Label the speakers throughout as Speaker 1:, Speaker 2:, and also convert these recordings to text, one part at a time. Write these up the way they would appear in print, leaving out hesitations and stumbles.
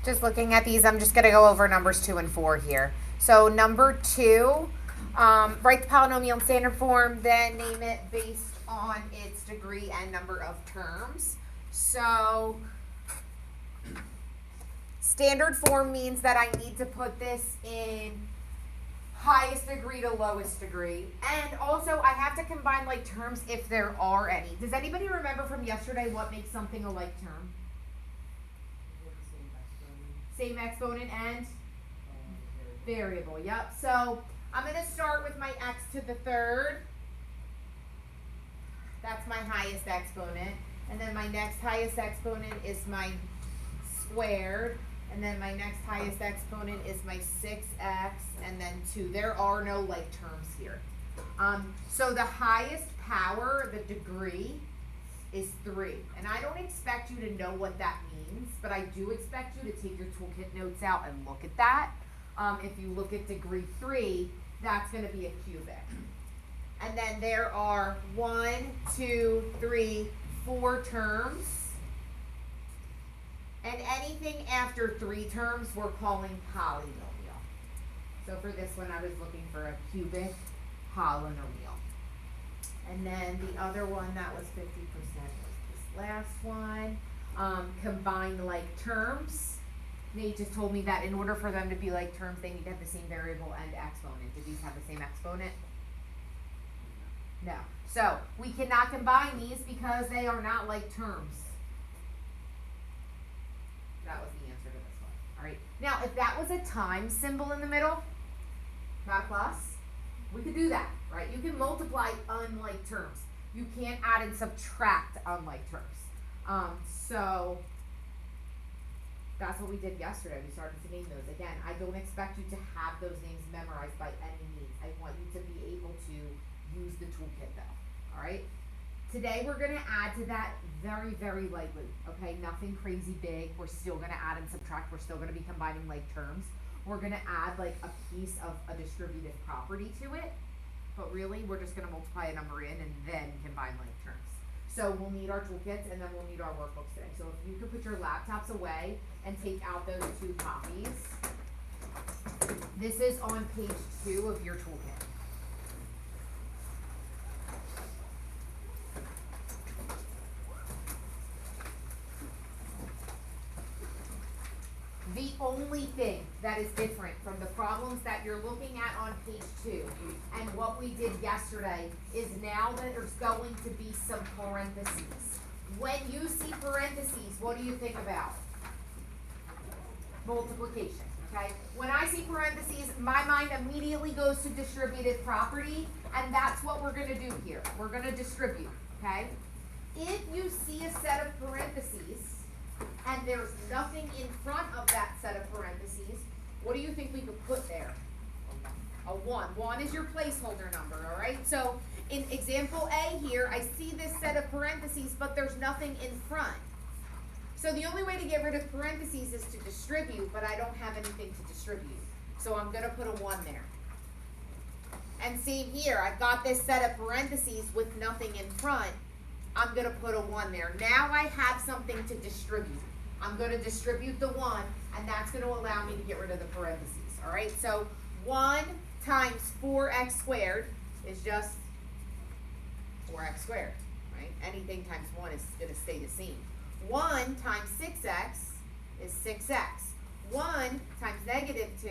Speaker 1: Just looking at these, I'm just going to go over numbers 2 and 4 here. So number 2, write the polynomial in standard form, then name it based on its degree and number of terms. So standard form means that I need to put this in highest degree to lowest degree. And also I have to combine like terms if there are any. Does anybody remember from yesterday what makes something a like term? Same exponent and variable. Yep. So I'm going to start with my x to the third. That's my highest exponent. And then my next highest exponent is my squared. And then my next highest exponent is my 6x and then 2. There are no like terms here. So the highest power, the degree, is 3. And I don't expect you to know what that means, but I do expect you to take your toolkit notes out and look at that. If you look at degree 3, that's going to be a cubic. And then there are 1, 2, 3, 4 terms. And anything after 3 terms we're calling polynomial. So for this one I was looking for a cubic polynomial. And then the other one that was 50% was this last one. Combined like terms. Nate just told me that in order for them to be like terms, they need to have the same variable and exponent. Do these have the same exponent? No. So we cannot combine these because they are not like terms. That was the answer to this one. All right. Now, if that was a time symbol in the middle, not a plus, we could do that, right? You can multiply unlike terms. You can't add and subtract unlike terms. So that's what we did yesterday. We started to name those. Again, I don't expect you to have those names memorized by any means. I want you to be able to use the toolkit though. All right. Today we're going to add to that very, very lightly, okay? Nothing crazy big. We're still going to add and subtract. We're still going to be combining like terms. We're going to add like a piece of a distributive property to it, but really we're just going to multiply a number in and then combine like terms. So we'll need our toolkits and then we'll need our workbooks today. So if you could put your laptops away and take out those 2 copies. This is on page 2 of your toolkit. The only thing that is different from the problems that you're looking at on page 2 and what we did yesterday is now that there's going to be some parentheses. When you see parentheses, what do you think about? Multiplication, okay? When I see parentheses, my mind immediately goes to distributive property, and that's what we're going to do here. We're going to distribute, okay? If you see a set of parentheses, and there's nothing in front of that set of parentheses, what do you think we could put there? A 1. 1 is your placeholder number, all right? So in example A here, I see this set of parentheses, but there's nothing in front. So the only way to get rid of parentheses is to distribute, but I don't have anything to distribute. So I'm going to put a 1 there. And same here, I've got this set of parentheses with nothing in front. I'm going to put a 1 there. Now I have something to distribute. I'm going to distribute the 1, and that's going to allow me to get rid of the parentheses. All right, so 1 times 4x squared is just 4x squared, right? Anything times 1 is going to stay the same. 1 times 6x is 6x. 1 times negative 2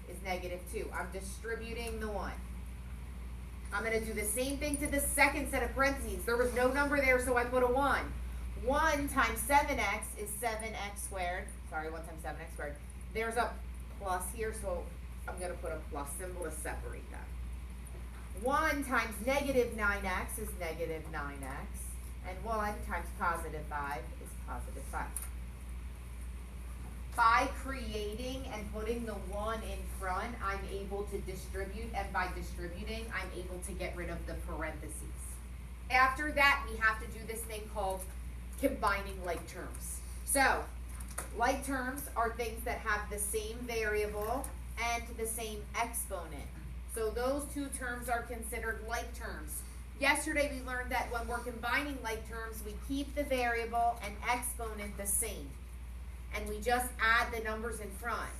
Speaker 1: is negative 2. I'm distributing the 1. I'm going to do the same thing to the second set of parentheses. There was no number there, so I put a 1. 1 times 7x is 7x squared. Sorry, 1 times 7x squared. There's a plus here, so I'm going to put a plus symbol to separate them. 1 times negative 9x is negative 9x. And 1 times positive 5 is positive 5. By creating and putting the 1 in front, I'm able to distribute, and by distributing, I'm able to get rid of the parentheses. After that, we have to do this thing called combining like terms. So, like terms are things that have the same variable and the same exponent. So those 2 terms are considered like terms. Yesterday we learned that when we're combining like terms, we keep the variable and exponent the same. and we just add the numbers in front.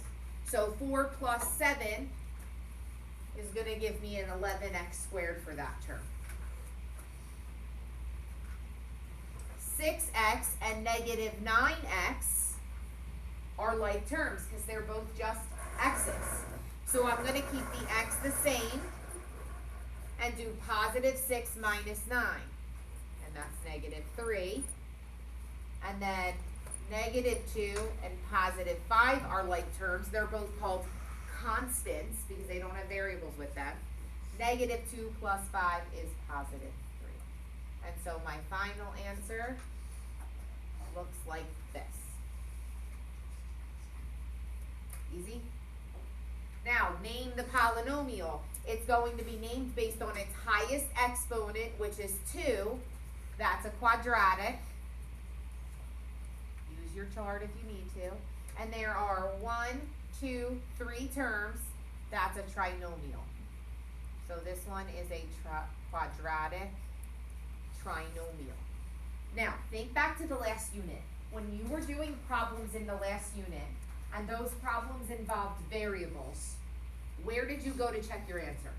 Speaker 1: So 4 plus 7 is going to give me an 11x squared for that term. 6x and negative 9x are like terms because they're both just x's. So I'm going to keep the x the same and do positive 6 minus 9. And that's negative 3. And then negative 2 and positive 5 are like terms. They're both called constants because they don't have variables with them. Negative 2 plus 5 is positive 3. And so my final answer looks like this. Easy? Now, name the polynomial. It's going to be named based on its highest exponent, which is 2. That's a quadratic. Use your chart if you need to. And there are 1, 2, 3 terms. That's a trinomial. So this one is a quadratic trinomial. Now, think back to the last unit. When you were doing problems in the last unit, and those problems involved variables, where did you go to check your answer?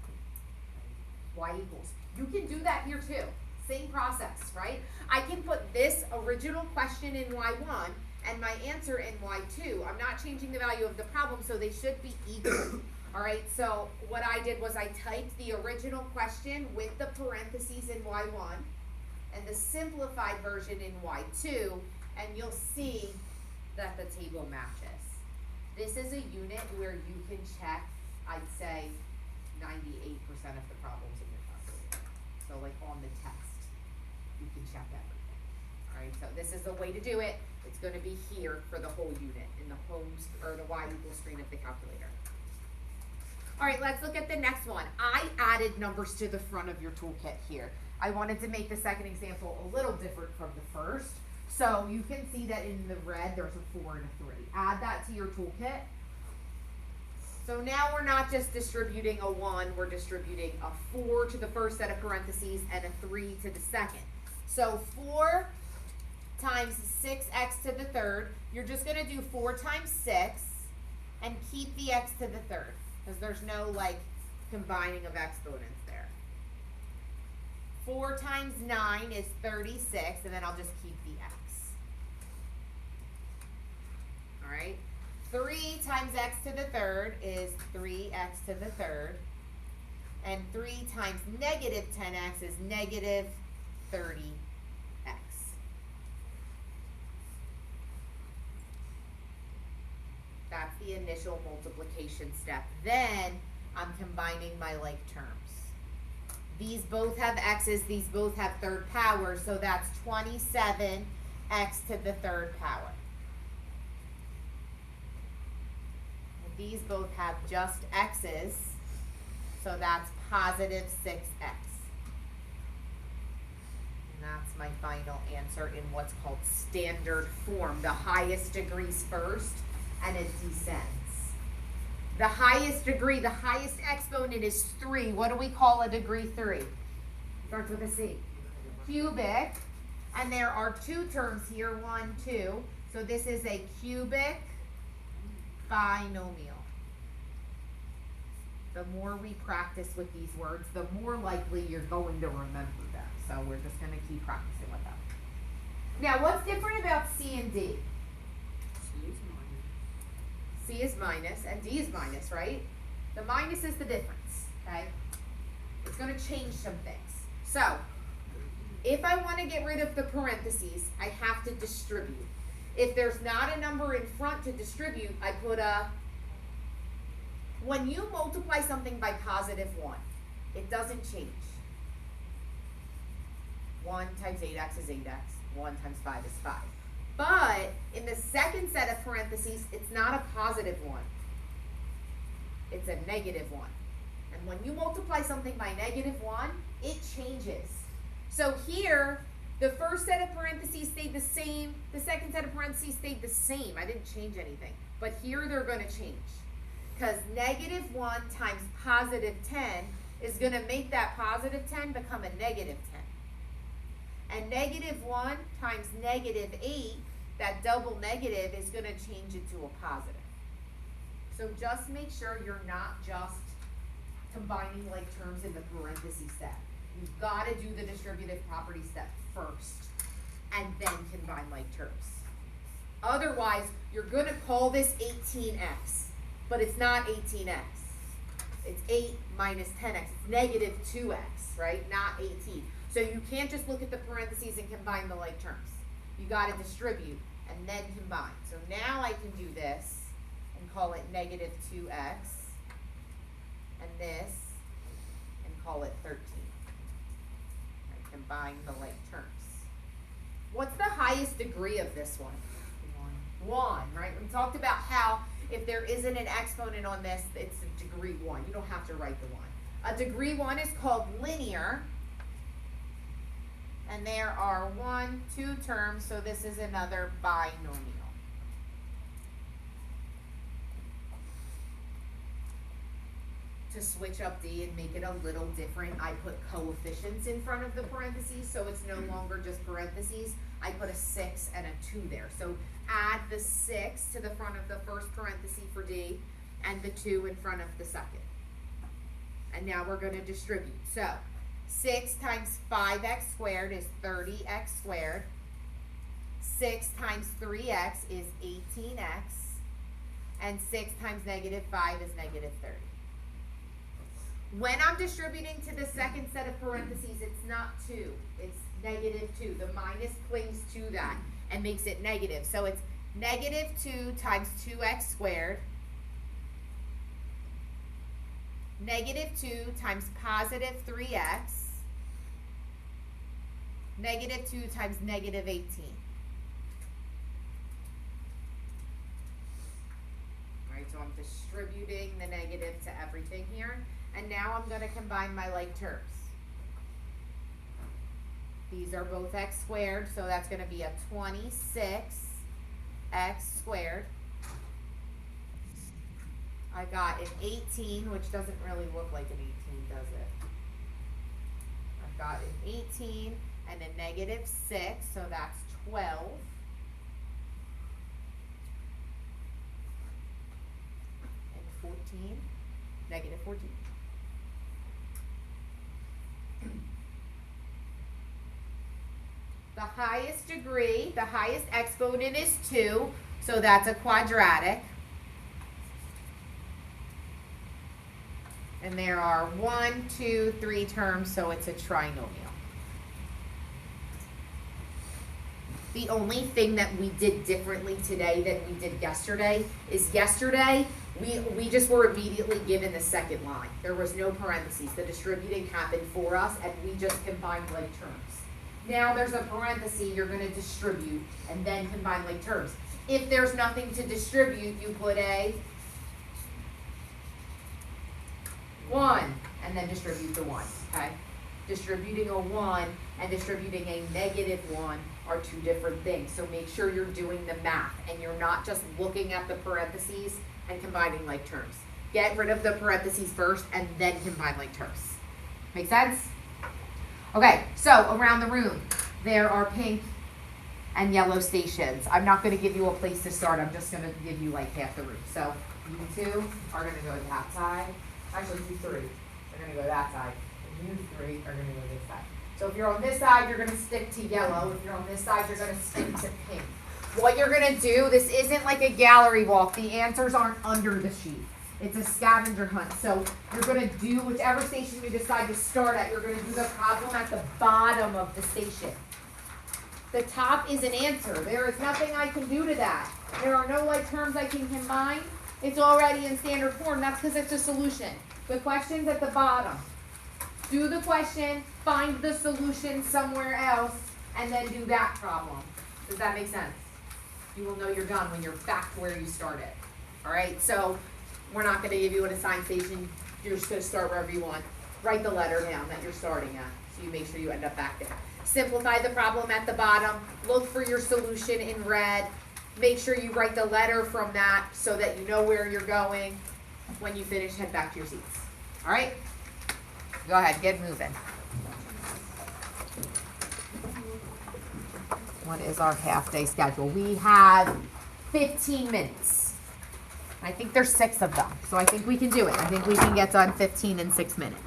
Speaker 1: Y equals. You can do that here too. Same process, right? I can put this original question in Y1 and my answer in Y2. I'm not changing the value of the problem, so they should be equal. All right, so what I did was I typed the original question with the parentheses in Y1 and the simplified version in Y2, and you'll see that the table matches. This is a unit where you can check, I'd say, 98% of the problems in your calculator. So like on the test, you can check everything. All right, so this is the way to do it. It's going to be here for the whole unit in the home or the Y equals screen of the calculator. All right, let's look at the next one. I added numbers to the front of your toolkit here. I wanted to make the second example a little different from the first. So you can see that in the red, there's a 4 and a 3. Add that to your toolkit. So now we're not just distributing a 1, we're distributing a 4 to the first set of parentheses and a 3 to the second. So 4 times 6x to the third, you're just going to do 4 times 6 and keep the x to the third because there's no like combining of exponents there. 4 times 9 is 36, and then I'll just keep the x. All right. 3 times x to the third is 3x to the third. And 3 times negative 10x is negative 30x. That's the initial multiplication step. Then I'm combining my like terms. These both have x's, these both have third power, so that's 27x to the third power. And these both have just x's, so that's positive 6x. And that's my final answer in what's called standard form. The highest degrees first, and it descends. The highest degree, the highest exponent is 3. What do we call a degree 3? Starts with a C. Cubic. And there are 2 terms here, 1, 2. So this is a cubic binomial. The more we practice with these words, the more likely you're going to remember them. So we're just going to keep practicing with them. Now, what's different about C and D? C is minus and D is minus, right? The minus is the difference, okay? It's going to change some things. So, if I want to get rid of the parentheses, I have to distribute. If there's not a number in front to distribute, I put a... When you multiply something by positive 1, it doesn't change. 1 times 8x is 8x. 1 times 5 is 5. But in the second set of parentheses, it's not a positive 1. It's a negative 1. And when you multiply something by negative 1, it changes. So here, the first set of parentheses stayed the same. The second set of parentheses stayed the same. I didn't change anything. But here they're going to change. Because negative 1 times positive 10 is going to make that positive 10 become a negative 10. And negative 1 times negative 8 that double negative is going to change it to a positive. So just make sure you're not just combining like terms in the parentheses step. You've got to do the distributive property step first and then combine like terms. Otherwise, you're going to call this 18x, but it's not 18x. It's 8 minus 10x. It's negative 2x, right? Not 18. So you can't just look at the parentheses and combine the like terms. You got to distribute and then combine. So now I can do this and call it negative 2x and this and call it 13. Right, combine the like terms. What's the highest degree of this one? 1, right? We talked about how if there isn't an exponent on this, it's a degree 1. You don't have to write the 1. A degree 1 is called linear. And there are 2 terms, so this is another binomial. To switch up D and make it a little different, I put coefficients in front of the parentheses, so it's no longer just parentheses. I put a 6 and a 2 there. So add the 6 to the front of the first parenthesis for D and the 2 in front of the second. And now we're going to distribute. So 6 times 5x squared is 30x squared. 6 times 3x is 18x. And 6 times negative 5 is negative 30. When I'm distributing to the second set of parentheses, it's not 2. It's negative 2. The minus clings to that and makes it negative. So it's negative 2 times 2x squared. Negative 2 times positive 3x. Negative 2 times negative 18. All right, so I'm distributing the negative to everything here. And now I'm going to combine my like terms. These are both x squared, so that's going to be a 26x squared. I got an 18, which doesn't really look like an 18, does it? I've got an 18 and a negative 6, so that's 12. And 14, negative 14. The highest degree, the highest exponent is 2, so that's a quadratic. And there are 1, 2, 3 terms, so it's a trinomial. The only thing that we did differently today than we did yesterday is yesterday we just were immediately given the second line. There was no parentheses. The distributing happened for us, and we just combined like terms. Now there's a parenthesis, you're going to distribute and then combine like terms. If there's nothing to distribute, you put a 1 and then distribute the 1, okay? Distributing a 1 and distributing a negative 1 are 2 different things. So make sure you're doing the math and you're not just looking at the parentheses and combining like terms. Get rid of the parentheses first and then combine like terms. Make sense? Okay, so around the room, there are pink and yellow stations. I'm not going to give you a place to start. I'm just going to give you like half the room. So you 2 are going to go that side. Actually, you 3 are going to go that side. And you 3 are going to go this side. So if you're on this side, you're going to stick to yellow. If you're on this side, you're going to stick to pink. What you're going to do, this isn't like a gallery walk. The answers aren't under the sheet. It's a scavenger hunt. So you're going to do whichever station you decide to start at. You're going to do the problem at the bottom of the station. The top is an answer. There is nothing I can do to that. There are no like terms I can combine. It's already in standard form. That's because it's a solution. The question's at the bottom. Do the question, find the solution somewhere else, and then do that problem. Does that make sense? You will know you're done when you're back to where you started. All right, so we're not going to give you an assigned station. You're just going to start wherever you want. Write the letter down that you're starting at, so you make sure you end up back there. Simplify the problem at the bottom. Look for your solution in red. Make sure you write the letter from that so that you know where you're going. When you finish, head back to your seats. All right? Go ahead, get moving. What is our half-day schedule? We have 15 minutes. I think there's 6 of them, so I think we can do it. I think we can get done 15 in 6 minutes.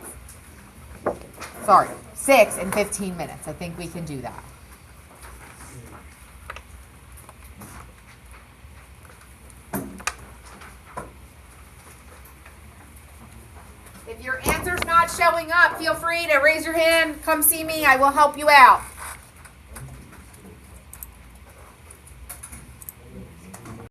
Speaker 1: Sorry, 6 in 15 minutes. I think we can do that. If your answer's not showing up, feel free to raise your hand, come see me, I will help you out.